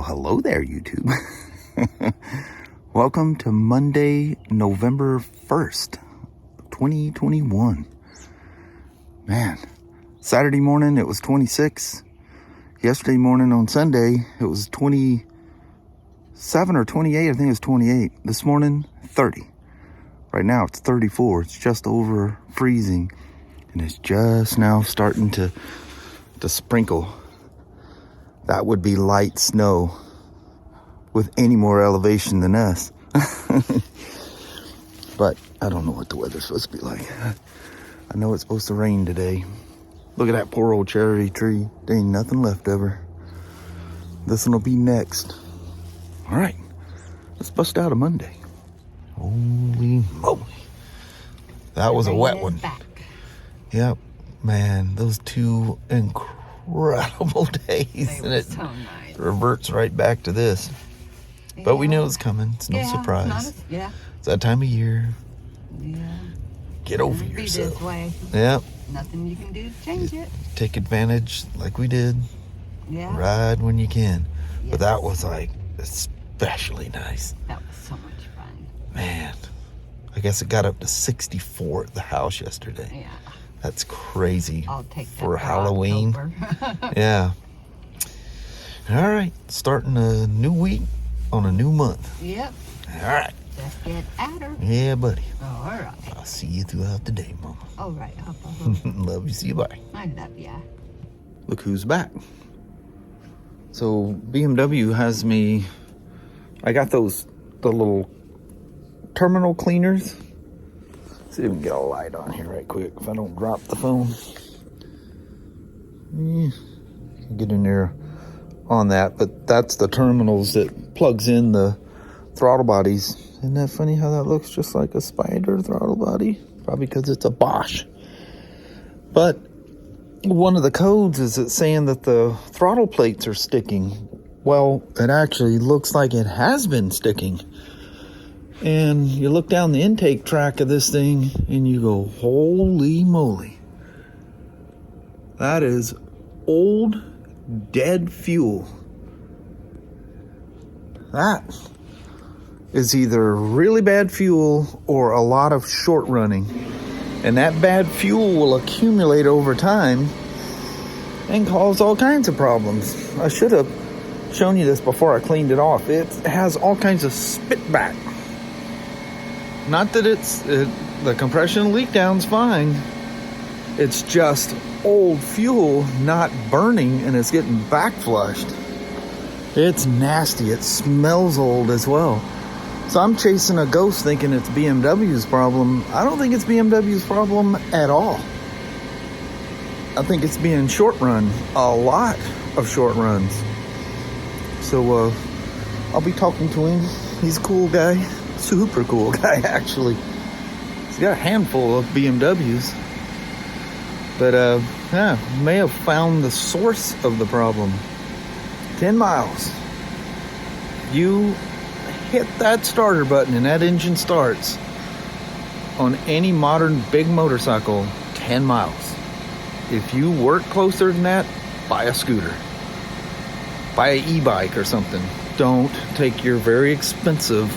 Well, hello there, YouTube. Welcome to Monday, November 1st, 2021. Man, Saturday morning it was 26. Yesterday morning on Sunday it was 27 or 28. I think it was 28. This morning, 30. Right now it's 34. It's just over freezing. And it's just now starting to sprinkle. That would be light snow with any more elevation than us. But I don't know what the weather's supposed to be like. I know it's supposed to rain today. Look at that poor old cherry tree. There ain't nothing left of her. This one will be next. All right, let's bust out a Monday. Holy moly. That was a wet one. Back. Yep, man, those two incredible days. And it so nice. reverts right back to this. Yeah. But we knew it was coming. It's no surprise. It's that time of year. Yeah. Get over It'll yourself. Be this way. Yep. Nothing you can do to change it. Take advantage like we did. Yeah. Ride when you can. Yes. But that was like especially nice. That was so much fun. Man, I guess it got up to 64 at the house yesterday. Yeah. That's crazy. I'll take that for Halloween. Yeah. All right, starting a new week on a new month. Yep. All right. Let's get at her. Yeah, buddy. All right. I'll see you throughout the day, Mama. All right. Love you. See you. Bye. I love ya. Look who's back. So BMW has me. I got the little terminal cleaners. See if we can get a light on here right quick if I don't drop the phone. Get in there on that, but that's the terminals that plugs in the throttle bodies. Isn't that funny how that looks just like a Spider throttle body? Probably because it's a Bosch. But one of the codes is it's saying that the throttle plates are sticking. Well, it actually looks like it has been sticking. And you look down the intake track of this thing and you go, holy moly. That is old, dead fuel. That is either really bad fuel or a lot of short running. And that bad fuel will accumulate over time and cause all kinds of problems. I should have shown you this before I cleaned it off. It has all kinds of spit back. Not that the compression leak down's fine. It's just old fuel not burning and it's getting back flushed. It's nasty. It smells old as well. So I'm chasing a ghost thinking it's BMW's problem. I don't think it's BMW's problem at all. I think it's being short run. A lot of short runs. So I'll be talking to him. He's a cool guy. Super cool guy, actually. He's got a handful of BMWs. But, yeah, may have found the source of the problem. 10 miles. You hit that starter button and that engine starts on any modern big motorcycle, 10 miles. If you work closer than that, buy a scooter. Buy an e-bike or something. Don't take your very expensive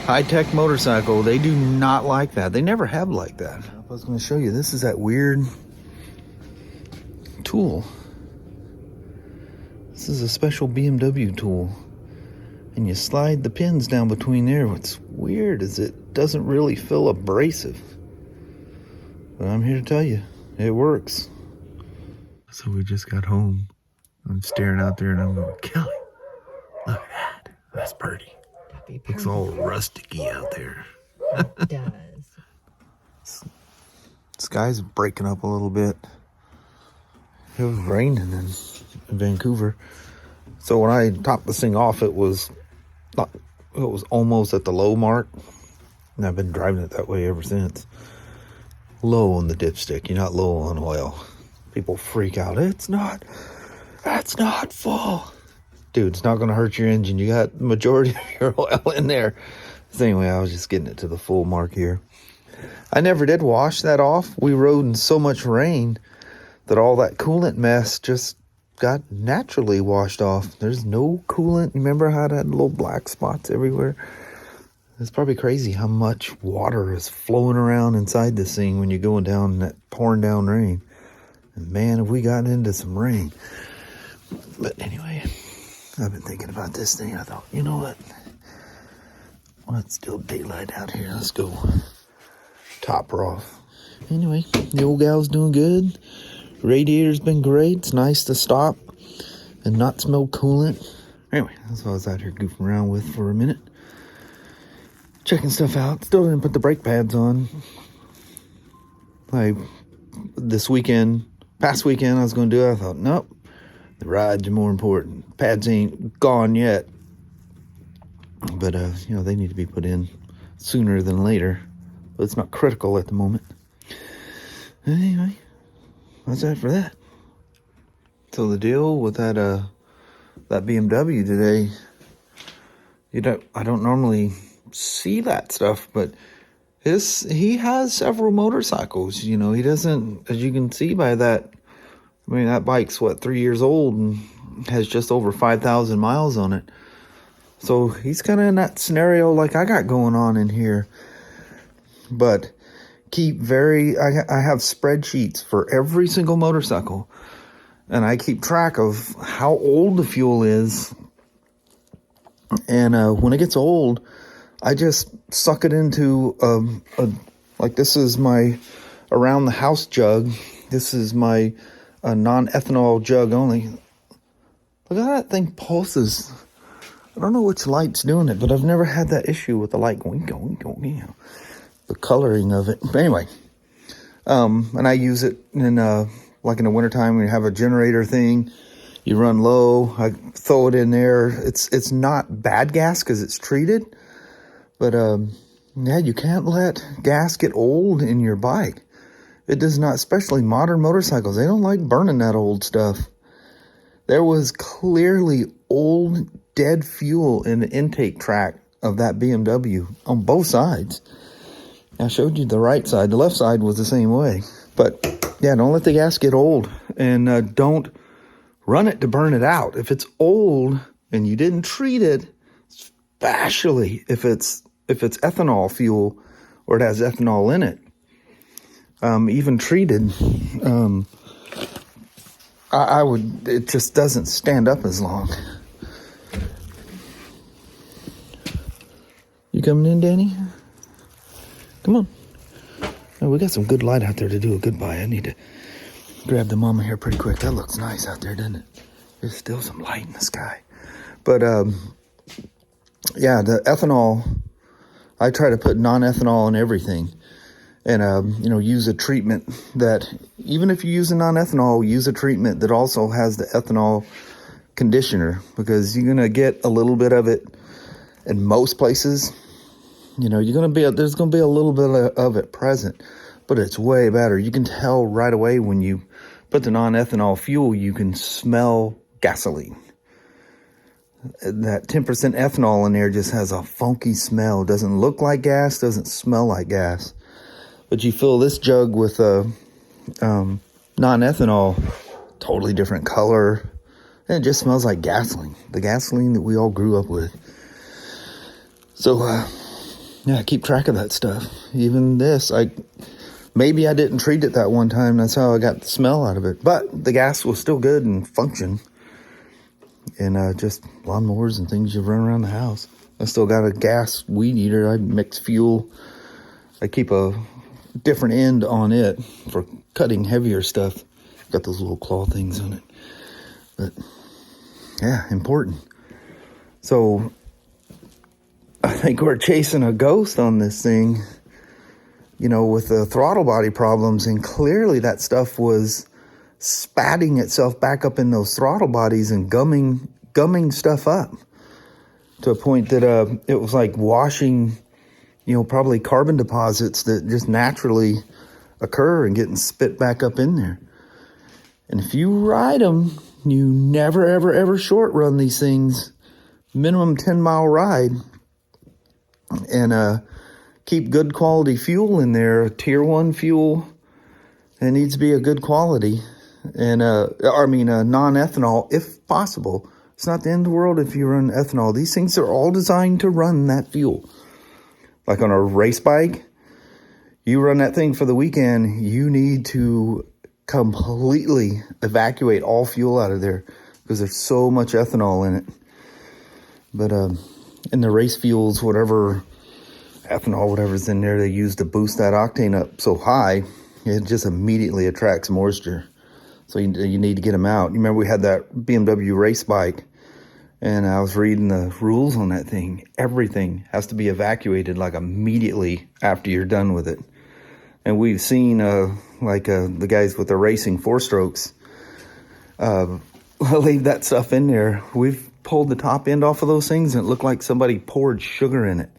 high-tech motorcycle. They do not like that. They never have liked that. I was going to show you. This is that weird tool. This is a special BMW tool. And you slide the pins down between there. What's weird is it doesn't really feel abrasive. But I'm here to tell you, it works. So we just got home. I'm staring out there and I'm going, Kelly, look at that. That's pretty. Looks all rusticy out there. It does. Sky's breaking up a little bit. It was raining in Vancouver. So when I topped this thing off, it was almost at the low mark. And I've been driving it that way ever since. Low on the dipstick. You're not low on oil. People freak out. That's not full. Dude, it's not going to hurt your engine. You got the majority of your oil in there. So anyway, I was just getting it to the full mark here. I never did wash that off. We rode in so much rain that all that coolant mess just got naturally washed off. There's no coolant. Remember how it had little black spots everywhere? It's probably crazy how much water is flowing around inside this thing when you're going down in that pouring down rain. And man, have we gotten into some rain. But anyway, I've been thinking about this thing. I thought, you know what? Well, it's still daylight out here. Let's go top her off. Anyway, the old gal's doing good. Radiator's been great. It's nice to stop and not smell coolant. Anyway, that's what I was out here goofing around with for a minute. Checking stuff out. Still didn't put the brake pads on. Past weekend I was going to do it. I thought, nope, the rides are more important. Pads ain't gone yet. But, they need to be put in sooner than later. But it's not critical at the moment. Anyway, that's that for that. So the deal with that BMW today, I don't normally see that stuff, but he has several motorcycles. He doesn't, as you can see by that, that bike's 3 years old and has just over 5,000 miles on it. So he's kind of in that scenario like I got going on in here. But I have spreadsheets for every single motorcycle, and I keep track of how old the fuel is. And when it gets old, I just suck it into this is my around the house jug. This is my non-ethanol jug only. Look how that thing pulses. I don't know which light's doing it, but I've never had that issue with the light going, the coloring of it. But anyway, and I use it in the wintertime when you have a generator thing, you run low, I throw it in there. It's not bad gas because it's treated, but you can't let gas get old in your bike. It does not, especially modern motorcycles. They don't like burning that old stuff. There was clearly old dead fuel in the intake track of that BMW on both sides. I showed you the right side. The left side was the same way. But yeah, don't let the gas get old, and don't run it to burn it out. If it's old and you didn't treat it, especially if it's ethanol fuel or it has ethanol in it, even treated, it just doesn't stand up as long. You coming in, Danny? Come on. Oh, we got some good light out there to do a goodbye. I need to grab the mama here pretty quick. That looks nice out there, doesn't it? There's still some light in the sky. But, the ethanol, I try to put non-ethanol in everything. And, use a treatment that, even if you use a non-ethanol, use a treatment that also has the ethanol conditioner. Because you're going to get a little bit of it in most places. There's going to be a little bit of it present, but it's way better. You can tell right away when you put the non-ethanol fuel, you can smell gasoline. That 10% ethanol in there just has a funky smell. Doesn't look like gas, doesn't smell like gas. But you fill this jug with non-ethanol, totally different color, and it just smells like gasoline. The gasoline that we all grew up with. So, keep track of that stuff. Even this, maybe I didn't treat it that one time. That's how I got the smell out of it. But the gas was still good and function. And just lawnmowers and things you run around the house. I still got a gas weed eater. I mix fuel. I keep a different end on it for cutting heavier stuff. Got those little claw things on it. But yeah, important. So I think we're chasing a ghost on this thing, with the throttle body problems. And clearly that stuff was spatting itself back up in those throttle bodies and gumming stuff up to a point that it was like washing, probably carbon deposits that just naturally occur and getting spit back up in there. And if you ride them, you never, ever, ever short run these things. Minimum 10-mile ride. And keep good quality fuel in there. Tier 1 fuel. It needs to be a good quality. and non-ethanol if possible. It's not the end of the world if you run ethanol. These things are all designed to run that fuel. Like on a race bike, you run that thing for the weekend, you need to completely evacuate all fuel out of there because there's so much ethanol in it. But in the race fuels, whatever ethanol, whatever's in there, they use to boost that octane up so high, it just immediately attracts moisture. So you need to get them out. You remember we had that BMW race bike, and I was reading the rules on that thing. Everything has to be evacuated like immediately after you're done with it. And we've seen the guys with the racing 4-strokes leave that stuff in there. We've pulled the top end off of those things, and it looked like somebody poured sugar in it.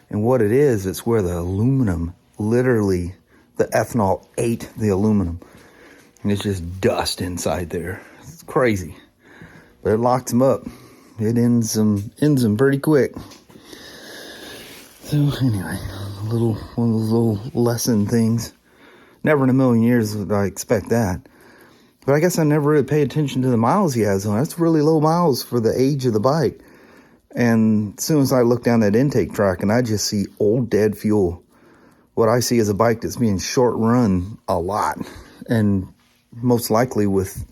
And what it is, it's where the aluminum, literally, the ethanol ate the aluminum. And it's just dust inside there. It's crazy. But it locks them up. It ends them pretty quick. So anyway, one of those little lesson things. Never in a million years would I expect that. But I guess I never really paid attention to the miles he has on. That's really low miles for the age of the bike. And as soon as I look down that intake track and I just see old dead fuel, what I see is a bike that's being short run a lot, and most likely with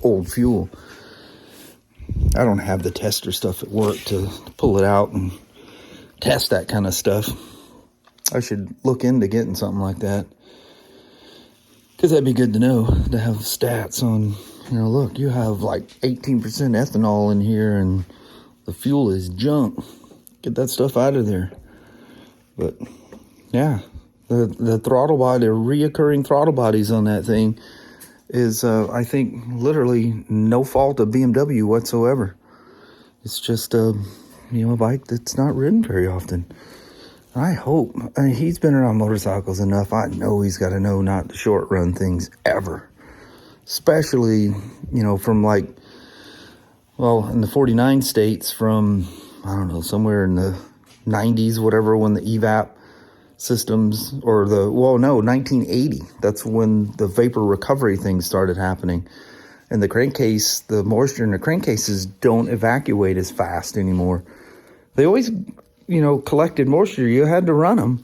old fuel. I don't have the tester stuff at work to pull it out and test that kind of stuff. I should look into getting something like that, because that'd be good to know, to have stats on, look, you have like 18% ethanol in here and the fuel is junk. Get that stuff out of there. But yeah, the throttle body, the reoccurring throttle bodies on that thing is, I think, literally no fault of BMW whatsoever. It's just a bike that's not ridden very often. I hope. He's been around motorcycles enough. I know he's got to know not to short run things ever. Especially, from in the 49 states from, I don't know, somewhere in the 90s, whatever, when the evap systems, 1980. That's when the vapor recovery thing started happening. And the crankcase, the moisture in the crankcases don't evacuate as fast anymore. They always, collected moisture. You had to run them,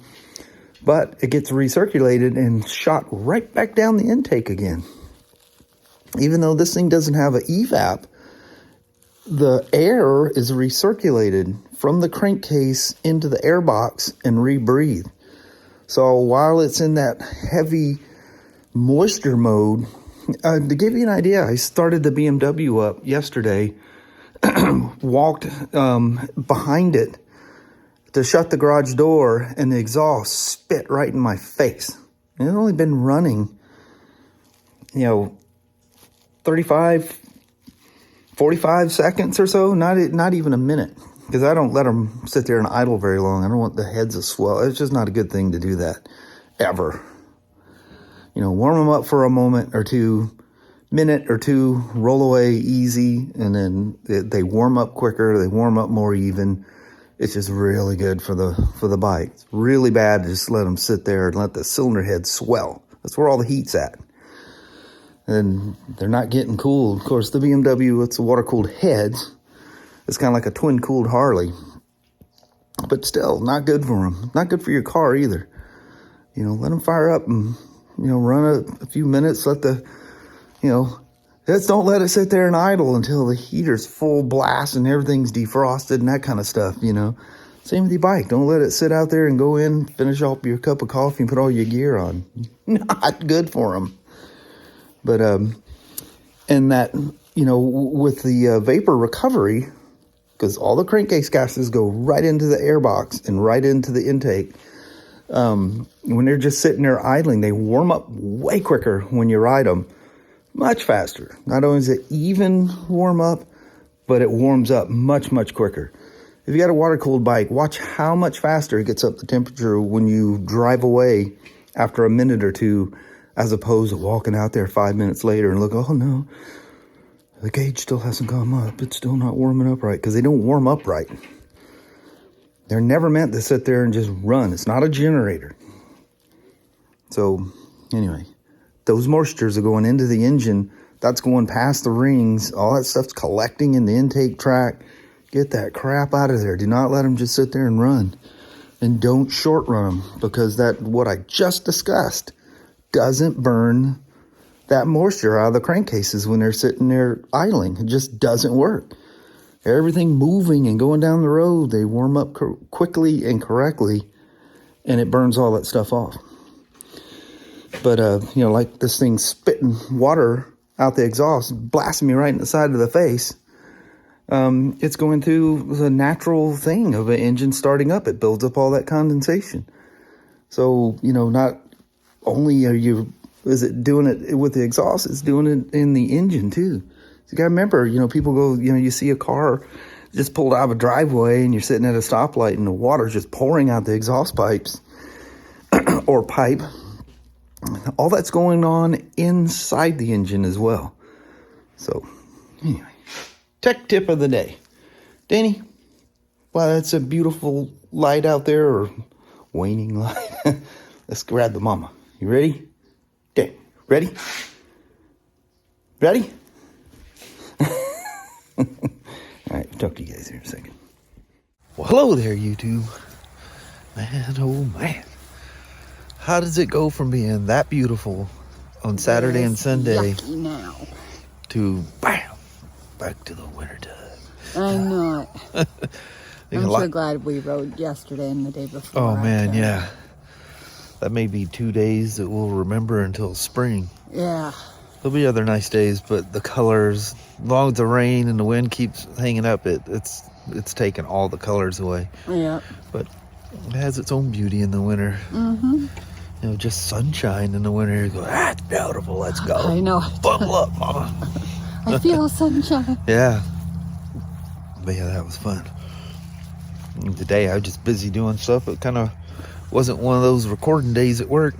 but it gets recirculated and shot right back down the intake again. Even though this thing doesn't have an evap, the air is recirculated from the crankcase into the air box and rebreathed. So while it's in that heavy moisture mode, to give you an idea, I started the BMW up yesterday, walked behind it to shut the garage door, and the exhaust spit right in my face. And it had only been running, 35, 45 seconds or so, not even a minute. Because I don't let them sit there and idle very long. I don't want the heads to swell. It's just not a good thing to do that, ever. Warm them up for a minute or two, roll away easy, and then they warm up quicker, they warm up more even. It's just really good for the bike. It's really bad to just let them sit there and let the cylinder head swell. That's where all the heat's at. And they're not getting cooled. Of course, the BMW, it's a water-cooled head. It's kind of like a twin-cooled Harley. But still, not good for them. Not good for your car either. Let them fire up and, run a few minutes. Let just don't let it sit there and idle until the heater's full blast and everything's defrosted and that kind of stuff, Same with your bike. Don't let it sit out there and go in, finish off your cup of coffee and put all your gear on. Not good for them. But, and that, with the vapor recovery, because all the crankcase gases go right into the airbox and right into the intake. When they're just sitting there idling, they warm up way quicker when you ride them. Much faster. Not only is it even warm up, but it warms up much, much quicker. If you got a water-cooled bike, watch how much faster it gets up the temperature when you drive away after a minute or two, as opposed to walking out there 5 minutes later and look, oh no, the gauge still hasn't come up. It's still not warming up right, because they don't warm up right. They're never meant to sit there and just run. It's not a generator. So anyway, those moistures are going into the engine That's going past the rings. All that stuff's collecting in the intake track. Get that crap out of there. Do not let them just sit there and run. And don't short run them, because that, what I just discussed, doesn't burn that moisture out of the crankcases when they're sitting there idling. It just doesn't work. Everything moving and going down the road, they warm up quickly and correctly, and it burns all that stuff off. But, you know, like this thing spitting water out the exhaust, blasting me right in the side of the face. It's going through the natural thing of an engine starting up. It builds up all that condensation. So, you know, not only is it doing it with the exhaust, it's doing it in the engine too. So you gotta remember, you know, people go, you know, you see a car just pulled out of a driveway and you're sitting at a stoplight and the water's just pouring out the exhaust pipes or pipe. All that's going on inside the engine as well. So, anyway. Tech tip of the day. Danny, wow, that's a beautiful light out there, or waning light. Let's grab the mama. You ready? Okay, ready? Ready? All right, talk to you guys here in a second. Well, hello there, YouTube. Man, oh man. How does it go from being that beautiful on Saturday and Sunday now to bam, back to the winter time? I know it. I'm so glad we rode yesterday and the day before. Oh man, yeah. That may be 2 days that we'll remember until spring. Yeah. There'll be other nice days, but the colors, as long as the rain and the wind keeps hanging up, it's taking all the colors away. Yeah. But it has its own beauty in the winter. Mm-hmm. You know, just sunshine in the winter. You go, it's beautiful, let's go. I know. Buckle up, mama. I feel sunshine. Yeah. But yeah, that was fun. And today I was just busy doing stuff. It kind of wasn't one of those recording days at work.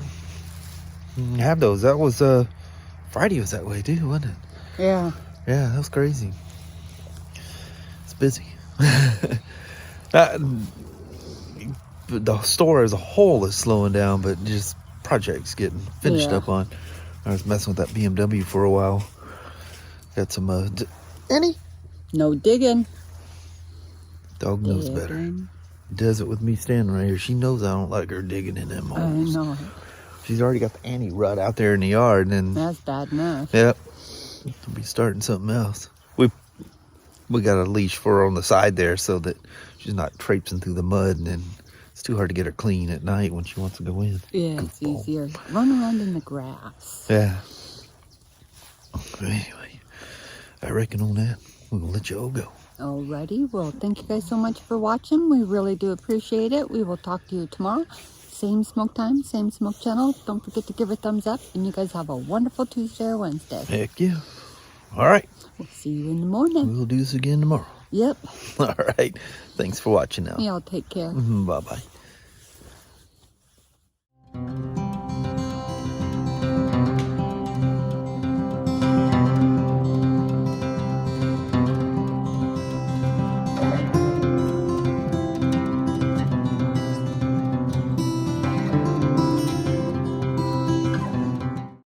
You have those. That was Friday was that way too, wasn't it? Yeah. Yeah, that was crazy. It's busy. The store as a whole is slowing down, but just projects getting finished up on. I was messing with that BMW for a while. Got some Annie? No digging. Dog knows better. Does it with me standing right here. She knows I don't like her digging in them holes. I know. She's already got the Annie rut out there in the yard, and that's bad enough. Yep. We'll be starting something else. We got a leash for her on the side there so that she's not traipsing through the mud, and then it's too hard to get her clean at night when she wants to go in. Yeah, it's easier. Run around in the grass. Yeah. Anyway, I reckon on that, we're going to let you all go. Alrighty. Well, thank you guys so much for watching. We really do appreciate it. We will talk to you tomorrow. Same smoke time, same smoke channel. Don't forget to give a thumbs up. And you guys have a wonderful Tuesday or Wednesday. Heck yeah. All right. We'll see you in the morning. We'll do this again tomorrow. Yep. All right. Thanks for watching now. Y'all take care. Bye-bye.